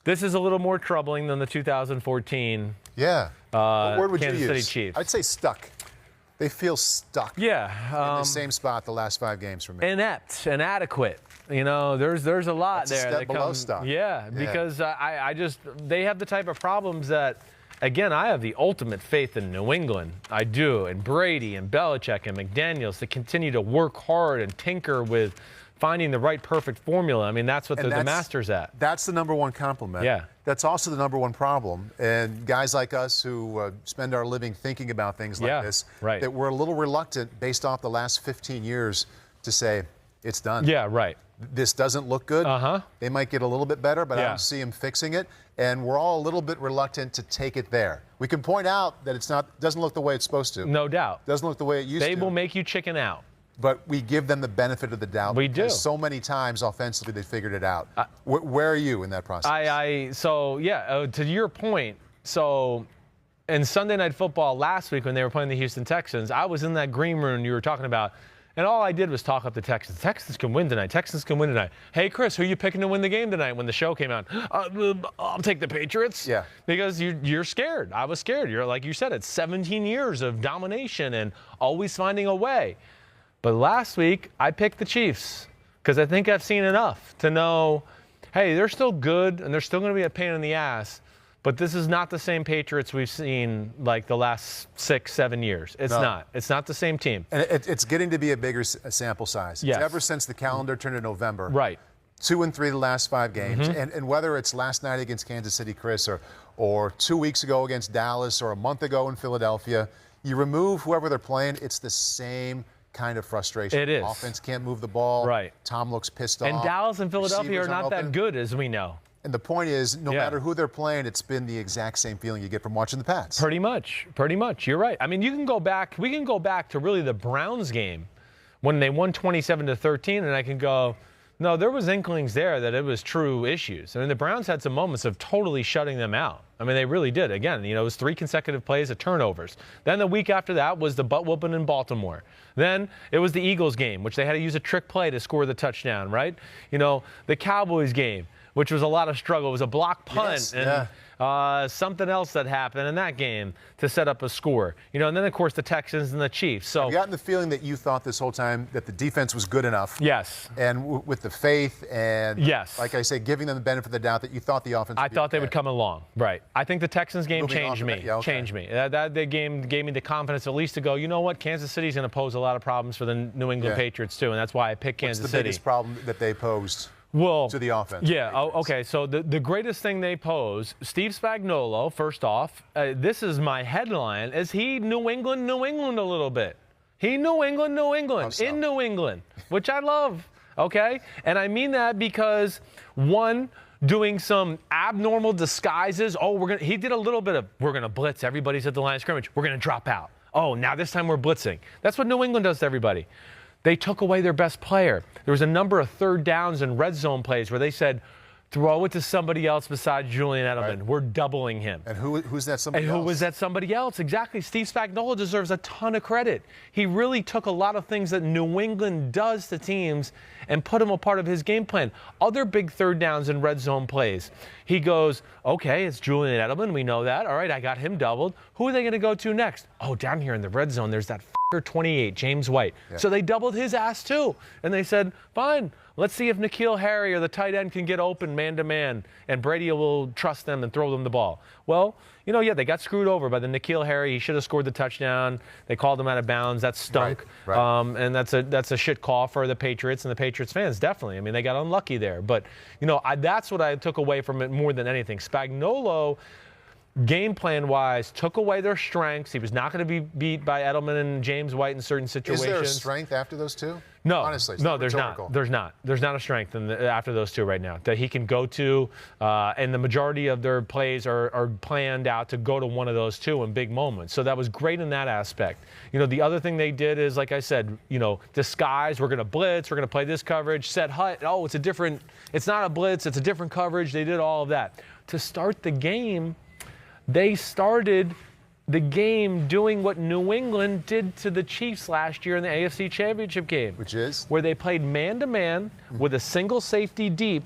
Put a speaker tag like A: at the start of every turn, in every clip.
A: This is a little more troubling than the 2014
B: Yeah. What word would
A: Kansas
B: you
A: City
B: use?
A: Chiefs.
B: I'd say stuck. They feel stuck.
A: Yeah.
B: In the same spot the last 5 games for me.
A: Inept, inadequate. You know, there's a lot
B: That's
A: there.
B: a step below stuck.
A: Yeah, because they have the type of problems that, again, I have the ultimate faith in New England. I do, and Brady and Belichick and McDaniels to continue to work hard and tinker with finding the right perfect formula. I mean, that's what the master's at.
B: That's the number one compliment.
A: Yeah.
B: That's also the number one problem. And guys like us who spend our living thinking about things like this,
A: right.
B: that we're a little reluctant based off the last 15 years to say, it's done.
A: Yeah, right.
B: This doesn't look good. They might get a little bit better, but I
A: Yeah.
B: don't see them fixing it. And we're all a little bit reluctant to take it there. We can point out that doesn't look the way it's supposed to.
A: No doubt.
B: Doesn't look the way it used to.
A: They will make you chicken out.
B: But we give them the benefit of the doubt.
A: We do.
B: So many times offensively they figured it out. Where are you in that process?
A: To your point, so in Sunday Night Football last week when they were playing the Houston Texans, I was in that green room you were talking about, and all I did was talk up the Texans. Texans can win tonight. Texans can win tonight. Hey, Chris, who are you picking to win the game tonight when the show came out? I'll take the Patriots.
B: Yeah.
A: Because you're scared. I was scared. You're like you said, it's 17 years of domination and always finding a way. But last week, I picked the Chiefs because I think I've seen enough to know, hey, they're still good and they're still going to be a pain in the ass, but this is not the same Patriots we've seen like the last 6-7 years. It's not. It's not the same team.
B: And it's getting to be a bigger sample size.
A: Yes.
B: It's ever since the calendar turned to November.
A: Right.
B: 2-3 the last 5 games. And whether it's last night against Kansas City, Chris, or 2 weeks ago against Dallas or a month ago in Philadelphia, you remove whoever they're playing, it's the same kind of frustration.
A: It is.
B: Offense can't move the ball.
A: Right.
B: Tom looks pissed off.
A: And Dallas and Philadelphia
B: Receivers
A: are not
B: unopened.
A: that good, as we know.
B: And the point is, no matter who they're playing, it's been the exact same feeling you get from watching the Pats.
A: Pretty much. You're right. I mean, we can go back to really the Browns game when they won 27-13, and I can go, no, there was inklings there that it was true issues. I mean, the Browns had some moments of totally shutting them out. I mean, they really did. Again, it was 3 consecutive plays of turnovers. Then the week after that was the butt whooping in Baltimore. Then it was the Eagles game, which they had to use a trick play to score the touchdown, right? The Cowboys game, which was a lot of struggle. It was a block punt and something else that happened in that game to set up a score. And then, of course, the Texans and the Chiefs. So
B: I've gotten the feeling that you thought this whole time that the defense was good enough.
A: Yes.
B: And with the faith and, like I say, giving them the benefit of the doubt that you thought the offense would be
A: they would come along. Right. I think the Texans game changed me.
B: Changed
A: me. That game gave me the confidence at least to go, you know what, Kansas City's going to pose a lot of problems for the New England Patriots too, and that's why I picked Kansas City.
B: What's the biggest problem that they posed? To the offense.
A: Yeah, okay. So the greatest thing they pose, Steve Spagnuolo, first off, this is my headline, is he New England a little bit. He New England in New England, which I love, okay? And I mean that because, one, doing some abnormal disguises. He did a little bit of, we're going to blitz. Everybody's at the line of scrimmage. We're going to drop out. Oh, now this time we're blitzing. That's what New England does to everybody. They took away their best player. There was a number of third downs and red zone plays where they said, throw it to somebody else besides Julian Edelman. Right. We're doubling him.
B: And who's that somebody else?
A: And who was that somebody else? Exactly. Steve Spagnuolo deserves a ton of credit. He really took a lot of things that New England does to teams and put them a part of his game plan. Other big third downs and red zone plays. He goes, okay, it's Julian Edelman. We know that. All right, I got him doubled. Who are they going to go to next? Oh, down here in the red zone, there's that 28, James White. Yeah. So they doubled his ass too. And they said, fine, let's see if N'Keal Harry or the tight end can get open man-to-man, and Brady will trust them and throw them the ball. Well, they got screwed over by the N'Keal Harry. He should have scored the touchdown. They called him out of bounds. That stunk. Right. And that's a shit call for the Patriots and the Patriots fans, definitely. I mean, they got unlucky there. But, that's what I took away from it more than anything. Spagnuolo, game plan-wise, took away their strengths. He was not going to be beat by Edelman and James White in certain situations.
B: Is there a strength after those two?
A: No.
B: Honestly,
A: no, there's not. There's not. There's not a strength after those two right now that he can go to, and the majority of their plays are planned out to go to one of those two in big moments. So that was great in that aspect. The other thing they did is, like I said, disguise. We're going to blitz. We're going to play this coverage. Set hut. Oh, it's not a blitz. It's a different coverage. They did all of that. To start the game, they started the game doing what New England did to the Chiefs last year in the AFC Championship game.
B: Which is?
A: Where they played man-to-man with a single safety deep,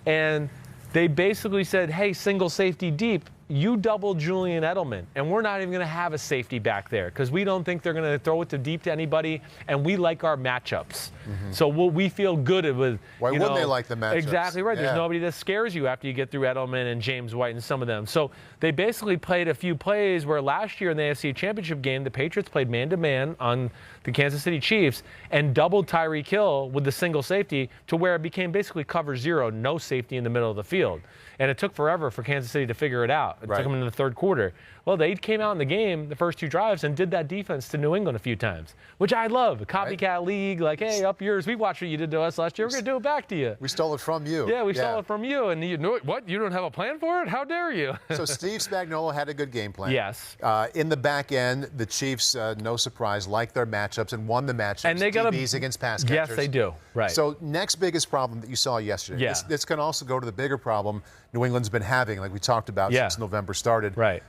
A: and They basically said, hey, single safety deep, you double Julian Edelman, and we're not even going to have a safety back there because we don't think they're going to throw it to deep to anybody, and we like our matchups. So we feel good with.
B: Why wouldn't they like the matchups?
A: Exactly right.
B: Yeah.
A: There's nobody that scares you after you get through Edelman and James White and some of them. So they basically played a few plays where last year in the AFC Championship game, the Patriots played man-to-man on the Kansas City Chiefs and doubled Tyreek Hill with the single safety to where it became basically cover zero, no safety in the middle of the field. And it took forever for Kansas City to figure it out. It took them into the third quarter. Well, they came out in the game, the first two drives, and did that defense to New England a few times, which I love. A copycat league, like, hey, up yours. We watched what you did to us last year. We're going to do it back to you.
B: We stole it from you.
A: Yeah, we stole it from you. And you know what? You don't have a plan for it? How dare you?
B: So Steve Spagnuolo had a good game plan.
A: Yes.
B: In the back end, the Chiefs, no surprise, liked their matchups and won the matchups.
A: And they got
B: DBs against pass catchers.
A: Yes, they do. Right.
B: So next biggest problem that you saw yesterday.
A: Yeah.
B: This can also go to the bigger problem New England's been having, like we talked about since November started.
A: Right.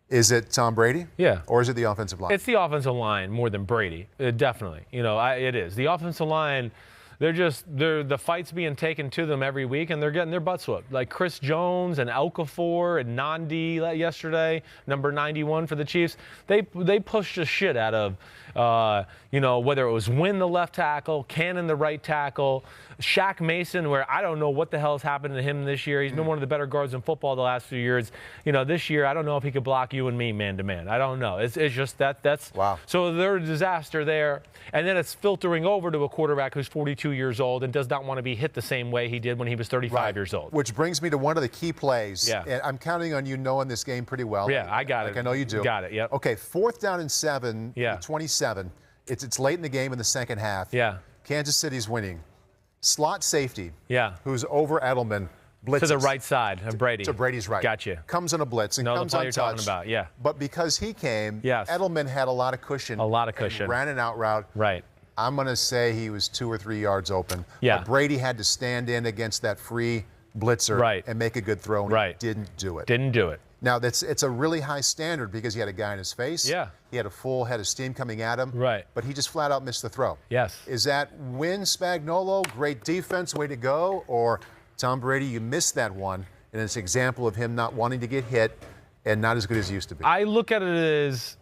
B: Is it Tom Brady?
A: Yeah.
B: Or is it the offensive line?
A: It's the offensive line more than Brady. Definitely. It is. The offensive line, the fight's being taken to them every week, and they're getting their butts whooped. Like Chris Jones and Okafor and Nandi yesterday, number 91 for the Chiefs. They pushed the shit out of, whether it was Wynn the left tackle, Cannon the right tackle, Shaq Mason, where I don't know what the hell has happened to him this year. He's been one of the better guards in football the last few years. This year, I don't know if he could block you and me man-to-man. I don't know. It's just that's
B: wow.
A: So they're a disaster there. And then it's filtering over to a quarterback who's 42 years old and does not want to be hit the same way he did when he was 35 years old.
B: Which brings me to one of the key plays.
A: Yeah.
B: And I'm counting on you knowing this game pretty well.
A: Yeah, I got it.
B: I know you do.
A: Got it, yep.
B: Okay, 4th down and 7, 27. It's late in the game in the second half.
A: Yeah.
B: Kansas City's winning. Slot safety,
A: yeah,
B: who's over Edelman, blitzes.
A: To the right side of Brady.
B: To Brady's right.
A: Gotcha.
B: Comes on a blitz and comes
A: the play
B: on
A: you're
B: touch.
A: talking about, yeah.
B: But because he came,
A: yes,
B: Edelman had a lot of cushion.
A: A lot of cushion.
B: And ran an out route.
A: Right.
B: I'm going to say he was 2 or 3 yards open.
A: Yeah.
B: But Brady had to stand in against that free blitzer and make a good throw, and he didn't do it.
A: Didn't do it.
B: Now, it's a really high standard because he had a guy in his face.
A: Yeah.
B: He had a full head of steam coming at him.
A: Right.
B: But he just flat out missed the throw.
A: Yes.
B: Is that win Spagnuolo, great defense, way to go? Or Tom Brady, you missed that one, and it's an example of him not wanting to get hit and not as good as he used to be?
A: I look at it as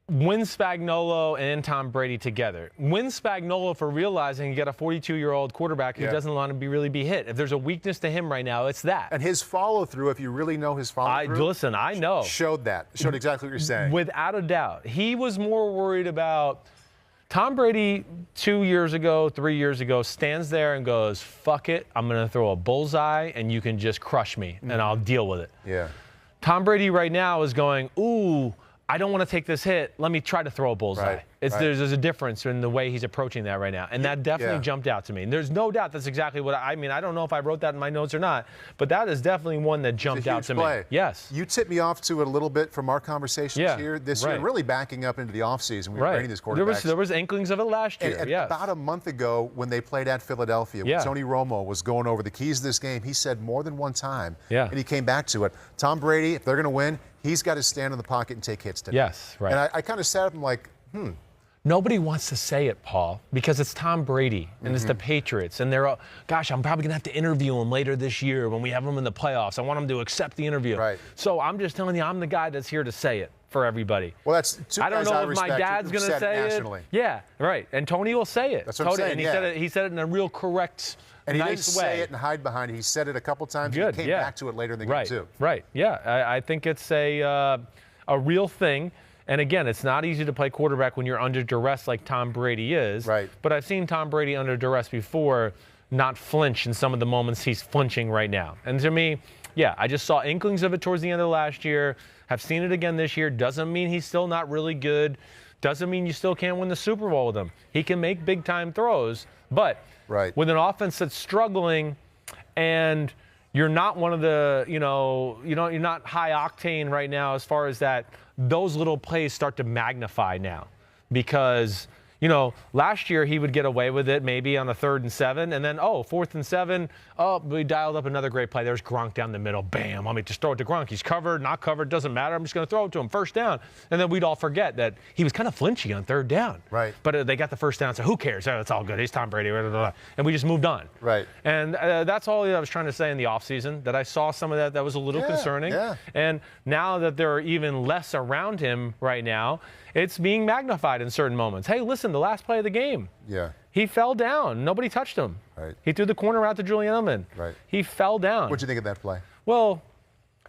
A: win Spagnuolo and Tom Brady together. Win Spagnuolo for realizing you got a 42-year-old quarterback who doesn't want to really be hit. If there's a weakness to him right now, it's that.
B: And his follow-through, if you really know his follow-through.
A: Listen, I know.
B: Showed exactly what you're saying.
A: Without a doubt. He was more worried about Tom Brady 2 years ago, 3 years ago, stands there and goes, fuck it, I'm going to throw a bullseye and you can just crush me and I'll deal with it.
B: Yeah.
A: Tom Brady right now is going, ooh, I don't want to take this hit. Let me try to throw a bullseye. There's a difference in the way he's approaching that right now. And that definitely jumped out to me. And there's no doubt that's exactly what I mean. I don't know if I wrote that in my notes or not, but that is definitely one that jumped out to me. Yes.
B: You tipped me off to it a little bit from our conversations here this year, really backing up into the offseason. We were rating this quarterback.
A: There was inklings of it last year,
B: About a month ago when they played at Philadelphia, when Tony Romo was going over the keys to this game, he said more than one time, and he came back to it. Tom Brady, if they're going to win, he's got to stand in the pocket and take hits today.
A: Yes, right.
B: And I kind of sat up and like,
A: Nobody wants to say it, Paul, because it's Tom Brady and it's the Patriots. And they're all, gosh, I'm probably going to have to interview him later this year when we have him in the playoffs. I want him to accept the interview.
B: Right.
A: So I'm just telling you, I'm the guy that's here to say it for everybody.
B: Well, that's two
A: I don't
B: guys
A: know
B: I
A: if
B: respect
A: my dad's going to say
B: nationally.
A: it. Yeah, right. And Tony will say it.
B: That's what I'm saying,
A: And he said it in a real correct,
B: and he
A: nice
B: didn't
A: way.
B: say it and hide behind it. He said it a couple times.
A: Good,
B: and he came back to it later in the game, too.
A: Right, yeah. I think it's a real thing. And again, it's not easy to play quarterback when you're under duress like Tom Brady is.
B: Right.
A: But I've seen Tom Brady under duress before not flinch in some of the moments he's flinching right now. And to me, I just saw inklings of it towards the end of last year. Have seen it again this year. Doesn't mean he's still not really good. Doesn't mean you still can't win the Super Bowl with him. He can make big-time throws. But with an offense that's struggling and you're not one of the, you're not high octane right now as far as that. Those little plays start to magnify now because last year he would get away with it maybe on a 3rd and 7, and then 4th and 7, we dialed up another great play. There's Gronk down the middle. Bam! Let me just throw it to Gronk. He's covered, not covered, doesn't matter. I'm just going to throw it to him. First down, and then we'd all forget that he was kind of flinchy on 3rd down.
B: Right.
A: But they got the first down, so who cares? Oh, it's all good. He's Tom Brady. Blah, blah, blah. And we just moved on.
B: Right.
A: And that's all I was trying to say in the offseason, that I saw some of that was a little concerning.
B: Yeah.
A: And now that there are even less around him right now, it's being magnified in certain moments. Hey, listen, the last play of the game.
B: Yeah.
A: He fell down. Nobody touched him.
B: Right.
A: He threw the corner out to Julian Edelman.
B: Right.
A: He fell down.
B: What'd you think of that play?
A: Well,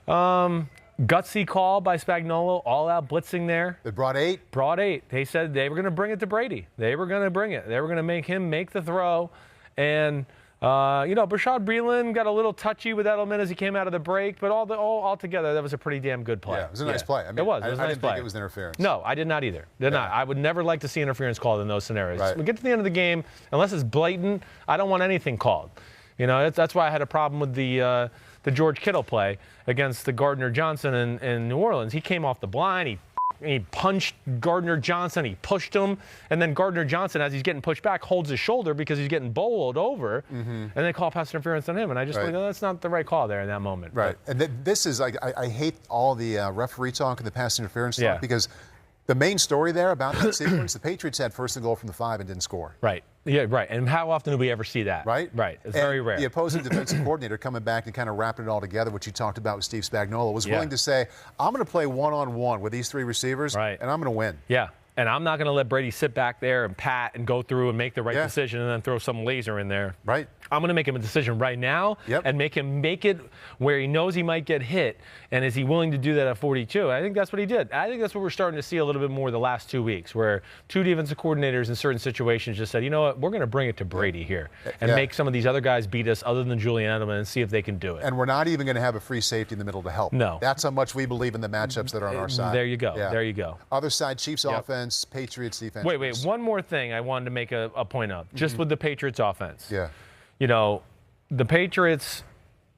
A: gutsy call by Spagnuolo, all out blitzing there.
B: They brought 8?
A: Brought 8. They said they were going to bring it to Brady. They were going to bring it. They were going to make him make the throw. And, Bashaud Breeland got a little touchy with Edelman as he came out of the break, but all together, that was a pretty damn good play.
B: Yeah, it was a nice play. I mean,
A: it was a
B: I
A: nice
B: didn't
A: play.
B: think it was interference.
A: No, I did not either. Did not. I would never like to see interference called in those scenarios.
B: Right.
A: We get to the end of the game, unless it's blatant, I don't want anything called. That's why I had a problem with the George Kittle play against the Gardner Johnson in New Orleans. He came off the blind. He punched Gardner Johnson. He pushed him. And then Gardner Johnson, as he's getting pushed back, holds his shoulder because he's getting bowled over. And they call pass interference on him. And I just think, that's not the right call there in that moment.
B: Right. But, and this is, like, I hate all the referee talk and the pass interference talk because the main story there about that sequence, the Patriots had 1st and goal from the 5 and didn't score.
A: Right. Yeah, right. And how often do we ever see that?
B: Right?
A: Right. It's very rare.
B: The opposing defensive coordinator coming back and kind of wrapping it all together, which you talked about with Steve Spagnuolo, was willing to say, I'm going to play one-on-one with these 3 receivers, and I'm going to win.
A: Yeah. And I'm not going to let Brady sit back there and pat and go through and make the right decision and then throw some laser in there.
B: Right.
A: I'm going to make him a decision right now and make him make it where he knows he might get hit. And is he willing to do that at 42? I think that's what he did. I think that's what we're starting to see a little bit more the last 2 weeks, where 2 defensive coordinators in certain situations just said, you know what, we're going to bring it to Brady here and make some of these other guys beat us other than Julian Edelman and see if they can do it.
B: And we're not even going to have a free safety in the middle to help.
A: No.
B: That's how much we believe in the matchups that are on our side.
A: There you go. Yeah. There you go.
B: Other side, Chiefs offense, Patriots defense.
A: Wait. One more thing I wanted to make a point of, just with the Patriots offense.
B: Yeah.
A: The Patriots,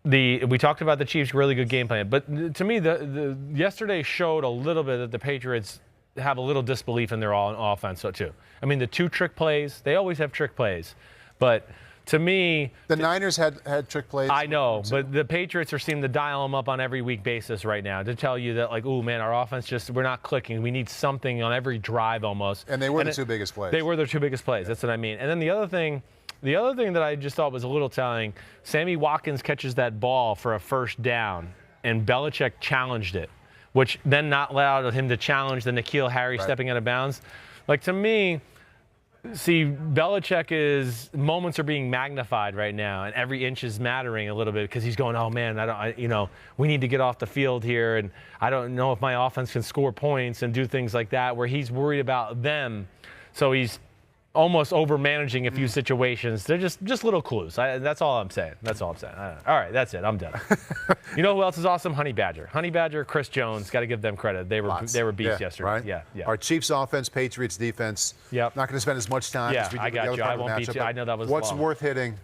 A: we talked about the Chiefs' really good game plan, but to me, the yesterday showed a little bit that the Patriots have a little disbelief in their offense, too. I mean, the 2 trick plays, they always have trick plays, but to me,
B: the Niners had trick plays.
A: I know, but the Patriots are seeming to dial them up on every week basis right now to tell you that, like, oh man, our offense we're not clicking. We need something on every drive almost.
B: And they were the 2 biggest plays.
A: They were their 2 biggest plays. That's what I mean. And then the other thing that I just thought was a little telling, Sammy Watkins catches that ball for a 1st down, and Belichick challenged it, which then not allowed him to challenge the N'Keal Harry stepping out of bounds. Like, to me, Belichick moments are being magnified right now, and every inch is mattering a little bit because he's going, oh man, we need to get off the field here, and I don't know if my offense can score points and do things like that, where he's worried about them. So he's almost over-managing a few situations. They're just little clues. That's all I'm saying. All right, that's it. I'm done. You know who else is awesome? Honey Badger, Chris Jones. Got to give them credit. They were beasts yesterday.
B: Right?
A: Yeah.
B: Our Chiefs offense, Patriots defense.
A: Yep.
B: Not going to spend as much time as we did
A: I got
B: with the
A: you.
B: other
A: I won't beat you. I know that was
B: What's
A: long.
B: worth hitting?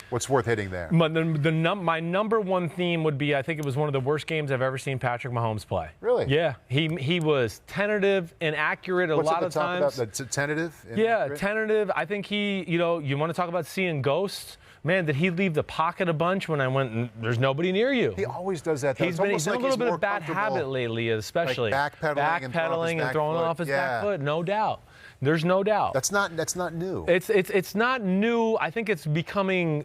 B: What's worth hitting there?
A: But my number one theme would be, I think it was one of the worst games I've ever seen Patrick Mahomes play.
B: Really?
A: Yeah. He was tentative, inaccurate a lot of times.
B: What's at the top about tentative?
A: Yeah, tentative. I think you want to talk about seeing ghosts? Man, did he leave the pocket a bunch when I went, there's nobody near you?
B: He always does that.
A: He's been a little bit of a bad habit lately, especially.
B: Like backpedaling
A: and throwing off his back foot, no doubt. There's no doubt.
B: That's not new.
A: It's not new. I think it's becoming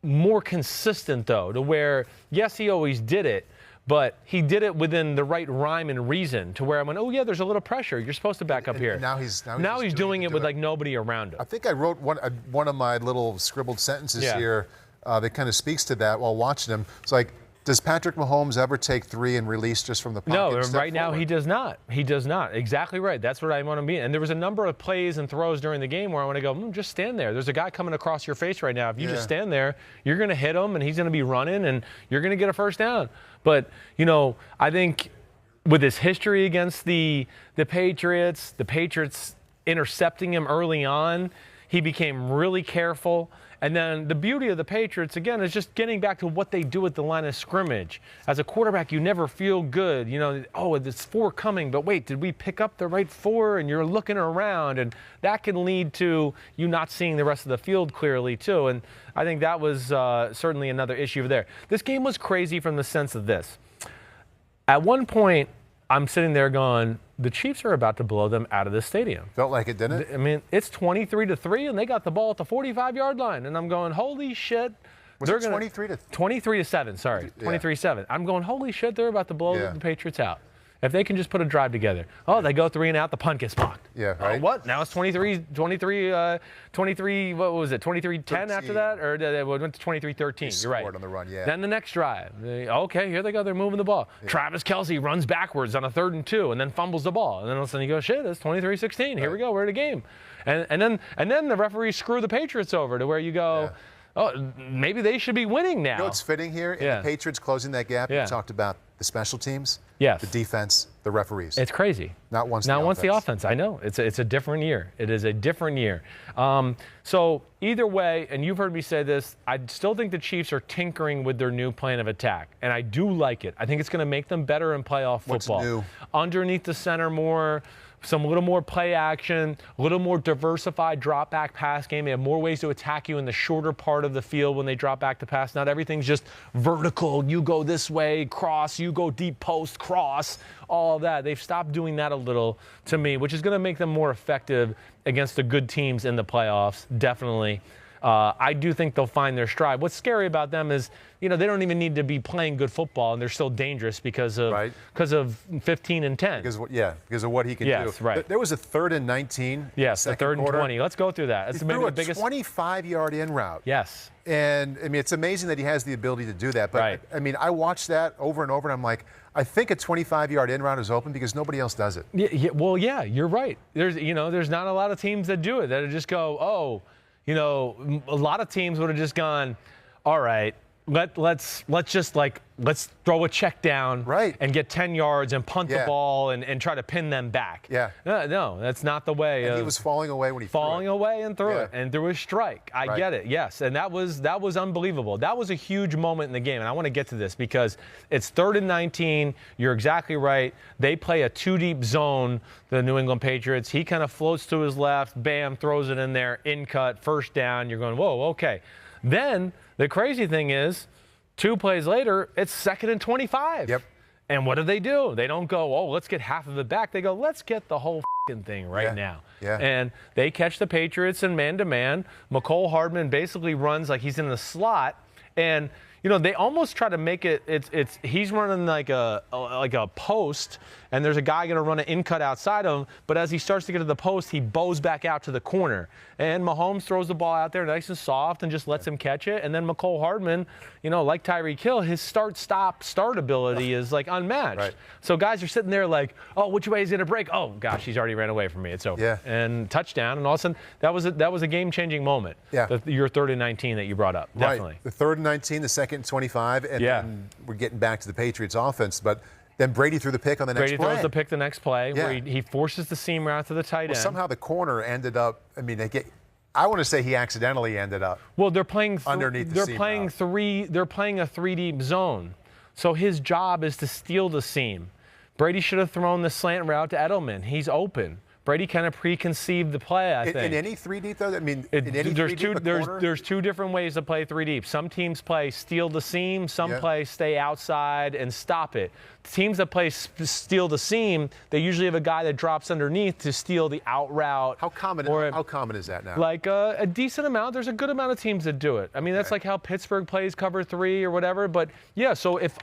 A: more consistent, though, to where, yes, he always did it, but he did it within the right rhyme and reason to where I went, oh, yeah, there's a little pressure. You're supposed to back up here.
B: Now he's
A: doing it with, like, nobody around him.
B: I think I wrote one of my little scribbled sentences here that kind of speaks to that while watching him. It's like, does Patrick Mahomes ever take 3 and release just from the pocket?
A: No, right now he does not. He does not. Exactly right. That's what I want to be. And there was a number of plays and throws during the game where I want to go, just stand there. There's a guy coming across your face right now. If you just stand there, you're going to hit him, and he's going to be running, and you're going to get a 1st down. But, I think with his history against the Patriots intercepting him early on, he became really careful. And then the beauty of the Patriots, again, is just getting back to what they do at the line of scrimmage. As a quarterback, you never feel good. You know, oh, it's 4 coming, but wait, did we pick up the right 4? And you're looking around, and that can lead to you not seeing the rest of the field clearly, too. And I think that was certainly another issue there. This game was crazy from the sense of this. At one point, I'm sitting there going, the Chiefs are about to blow them out of the stadium.
B: Felt like it, didn't it?
A: I mean, it's 23-3, and they got the ball at the 45-yard line. And I'm going, holy shit.
B: Was it
A: 23-7, sorry. 23-7. I'm going, holy shit, they're about to blow the Patriots out. If they can just put a drive together. Oh, they go 3 and out, the punt gets blocked.
B: Yeah, right.
A: What? Now it's 23, what was it, 23-10 after that? Or it went to 23-13. You're right.
B: On the run, yeah.
A: Then the next drive. Okay, here they go. They're moving the ball. Yeah. Travis Kelce runs backwards on a 3rd and 2 and then fumbles the ball. And then all of a sudden you go, shit, it's 23-16. Here we go. We're in a game. And then the referees screw the Patriots over to where you go, oh, maybe they should be winning now.
B: You know what's fitting here? In the Patriots closing that gap, you talked about the special teams, the defense, the referees.
A: It's crazy.
B: Not once
A: the offense. I know. It's a different year. It is a different year. So either way, and you've heard me say this, I still think the Chiefs are tinkering with their new plan of attack, and I do like it. I think it's going to make them better in playoff football.
B: What's new?
A: Underneath the center more. A little more play action, a little more diversified drop back pass game. They have more ways to attack you in the shorter part of the field when they drop back to pass. Not everything's just vertical. You go this way, cross, you go deep post, cross, all of that. They've stopped doing that a little to me, which is going to make them more effective against the good teams in the playoffs, definitely. I do think they'll find their stride. What's scary about them is, they don't even need to be playing good football, and they're still dangerous because of 15 and 10.
B: Because of what he can do.
A: Yes, right.
B: There was a 3rd and 19.
A: Yes, a 3rd and 20. Let's go through that.
B: It's maybe the biggest. 25-yard in route.
A: Yes.
B: And, I mean, it's amazing that he has the ability to do that. But, I mean, I watched that over and over, and I'm like, I think a 25-yard in route is open because nobody else does it.
A: Yeah, you're right. There's not a lot of teams that do it, that just go, a lot of teams would have just gone, all right, let's throw a check down and get 10 yards and punt the ball and try to pin them back.
B: Yeah.
A: No, that's not the way.
B: And he was falling away when he
A: falling away and threw it, and threw a strike. I get it, yes, and that was unbelievable. That was a huge moment in the game, and I want to get to this because it's 3rd and 19. You're exactly right. They play a 2-deep zone, the New England Patriots. He kind of floats to his left, bam, throws it in there, in cut, first down. You're going, whoa, okay. Then the crazy thing is, 2 plays later, it's 2nd and 25.
B: Yep.
A: And what do? They don't go, oh, let's get half of it back. They go, let's get the whole thing right now.
B: Yeah.
A: And they catch the Patriots in man-to-man. McCole Hardman basically runs like he's in the slot. And, they almost try to make it, he's running like a post, and there's a guy going to run an in-cut outside of him, but as he starts to get to the post, he bows back out to the corner. And Mahomes throws the ball out there nice and soft and just lets him catch it. And then McCole Hardman, like Tyreek Hill, his start ability is like unmatched.
B: Right.
A: So guys are sitting there like, oh, which way is he going to break? Oh, gosh, he's already ran away from me. It's over.
B: Yeah.
A: And touchdown, and all of a sudden, that was a game-changing moment.
B: Yeah.
A: Your 3rd and 19 that you brought up. Definitely.
B: Right. The 3rd and 19, the 2nd and 25, and then we're getting back to the Patriots offense. But then Brady threw the pick on the next play.
A: Brady throws the pick the next play where he forces the seam route to the tight end.
B: Somehow the corner ended up, I want to say he accidentally ended up.
A: Well, they're playing
B: underneath the seam route.
A: They're playing a 3-deep zone. So his job is to steal the seam. Brady should have thrown the slant route to Edelman. He's open. Brady kind of preconceived the play, I think.
B: In any 3-deep, though?
A: There's 2 different ways to play 3-deep. Some teams play steal the seam. Some play stay outside and stop it. Teams that play steal the seam, they usually have a guy that drops underneath to steal the out route.
B: How common is that now?
A: Like a decent amount. There's a good amount of teams that do it. I mean, that's like how Pittsburgh plays cover 3 or whatever. But, so if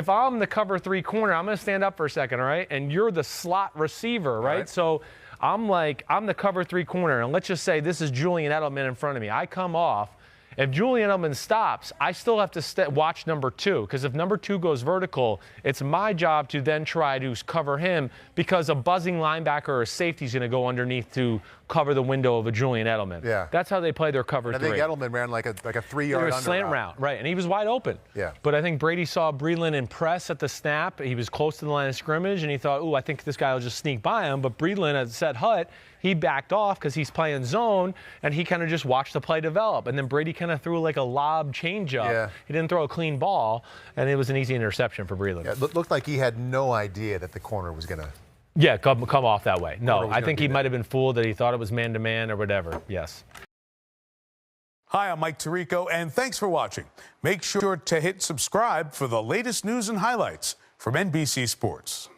A: I'm the cover 3 corner, I'm going to stand up for a second, all right? And you're the slot receiver, right? So I'm the cover 3 corner, and let's just say this is Julian Edelman in front of me. I come off. If Julian Edelman stops, I still have to watch number 2, because if number 2 goes vertical, it's my job to then try to cover him, because a buzzing linebacker or a safety is going to go underneath to cover the window of a Julian Edelman.
B: Yeah.
A: That's how they play their cover
B: I
A: three.
B: think Edelman ran like a 3-yard under
A: slant route, right, and he was wide open.
B: Yeah.
A: But I think Brady saw Breeland in press at the snap. He was close to the line of scrimmage, and he thought, ooh, I think this guy will just sneak by him. But Breeland had set hut. He backed off because he's playing zone, and he kind of just watched the play develop. And then Brady kind of threw like a lob changeup.
B: Yeah.
A: He didn't throw a clean ball, and it was an easy interception for Breeland.
B: Yeah, it looked like he had no idea that the corner was going to.
A: Yeah, come off that way. No, I think he
B: that.
A: might have been fooled that he thought it was man-to-man or whatever. Yes.
C: Hi, I'm Mike Tirico, and thanks for watching. Make sure to hit subscribe for the latest news and highlights from NBC Sports.